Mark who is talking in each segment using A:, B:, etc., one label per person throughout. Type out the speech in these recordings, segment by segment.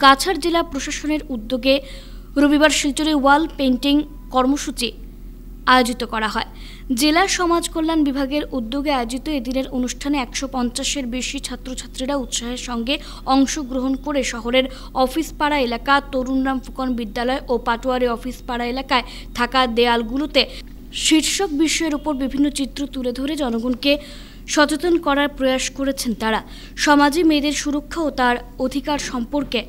A: কাছাড় জেলা প্রশাসনের উদ্যোগে রবিবার শিলচরে ওয়াল পেইন্টিং কর্মসূচি আয়োজিত করা হয়। জেলা সমাজ কল্যাণ বিভাগের উদ্যোগে আয়োজিত এদিনের অনুষ্ঠানে 150-এর বেশি ছাত্রছাত্রীরা উৎসাহের সঙ্গে অংশগ্রহণ করে শহরের অফিসপাড়া এলাকা, তরুণরাম ফুকন বিদ্যালয় ও পাটোয়ারি অফিসপাড়া এলাকায় থাকা দেয়ালগুলোতে শীর্ষক বিষয়ের উপর বিভিন্ন চিত্র তুলে ধরে জনগণকে সচেতন করার প্রয়াস করেছেন তারা। সমাজে মেয়েদের সুরক্ষা ও তার অধিকার সম্পর্কে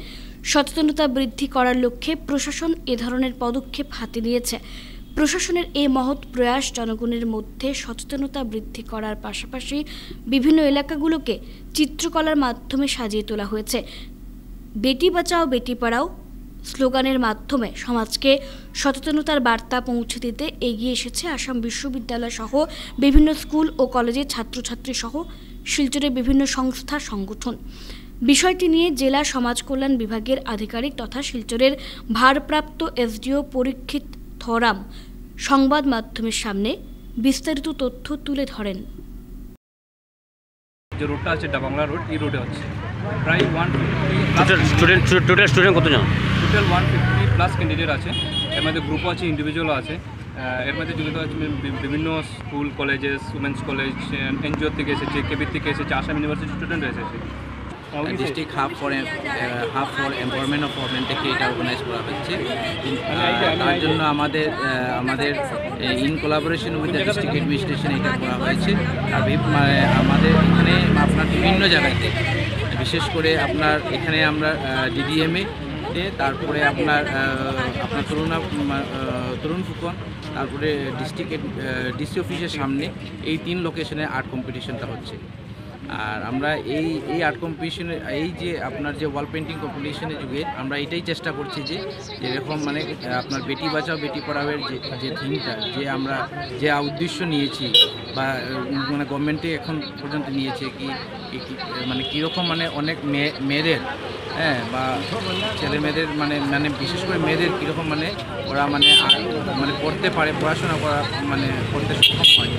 A: সচেতনতা বৃদ্ধি করার লক্ষ্যে প্রশাসন এ ধরনের পদক্ষেপ হাতে নিয়েছে। প্রশাসনের এই মহৎ প্রয়াস জনগণের মধ্যে সচেতনতা বৃদ্ধি করার পাশাপাশি বিভিন্ন এলাকাগুলোকে চিত্রকলার মাধ্যমে সাজিয়ে তোলা হয়েছে। বেটি বাঁচাও বেটি পড়াও স্লোগানের মাধ্যমে সমাজকে সচেতনতার বার্তা পৌঁছে দিতে এগিয়ে এসেছে আসাম বিশ্ববিদ্যালয় সহ বিভিন্ন স্কুল ও কলেজের ছাত্রছাত্রী সহ শিলচরের বিভিন্ন সংস্থা সংগঠন। বিষয়টি নিয়ে জেলা সমাজ কল্যাণ বিভাগের আধিকারিক তথা শিলচরের ভারপ্রাপ্ত এসডিও পরীক্ষিত থরাম সংবাদ মাধ্যমের সামনে বিস্তারিত তথ্য তুলে ধরেন।
B: যে রোডটা আছে ডাবাংলা রোড, এই রোডে হচ্ছে প্রায় 150
C: স্টুডেন্ট কতজন?
B: টোটাল 150 প্লাস ক্যান্ডিডেট আছে। এর মধ্যে গ্রুপও আছে, ইন্ডিভিজুয়ালও আছে। এর মধ্যে জড়িত আছে বিভিন্ন school, colleges, women's college, NGO থেকে এসেছে, কেবির থেকে এসেছে, আসাম ইউনিভার্সিটি স্টুডেন্ট এসেছে।
D: District hub for empowerment of women থেকে এটা অর্গানাইজ করা হচ্ছে। তার জন্য আমাদের in collaboration with the district administration এটা করা হয়েছে। আমাদের এখানে আপনার বিভিন্ন জায়গাতে, বিশেষ করে আপনার এখানে আমরা ডিডিএমএ, তারপরে আপনার তরুণ ফুকন, তারপরে ডিসি অফিসের সামনে, এই 3 লোকেশনে আর্ট কম্পিটিশনটা হচ্ছে। আর আমরা এই আর্ট কম্পিটিশনে, এই যে আপনার যে ওয়াল পেন্টিং কম্পিটিশনের যুগে আমরা এটাই চেষ্টা করছি যে যেরকম মানে আপনার বেটি বাঁচাও বেটি পড়াওয়ের যে থিমটা, যে আমরা যে উদ্দেশ্য নিয়েছি বা মানে গভর্নমেন্টে এখন পর্যন্ত নিয়েছে কি মানে কীরকম মানে অনেক মেয়েদের, হ্যাঁ, বা ছেলে মেয়েদের মানে বিশেষ করে মেয়েদের কীরকম মানে ওরা মানে পড়তে পারে, পড়াশোনা করা মানে করতে সক্ষম হয়।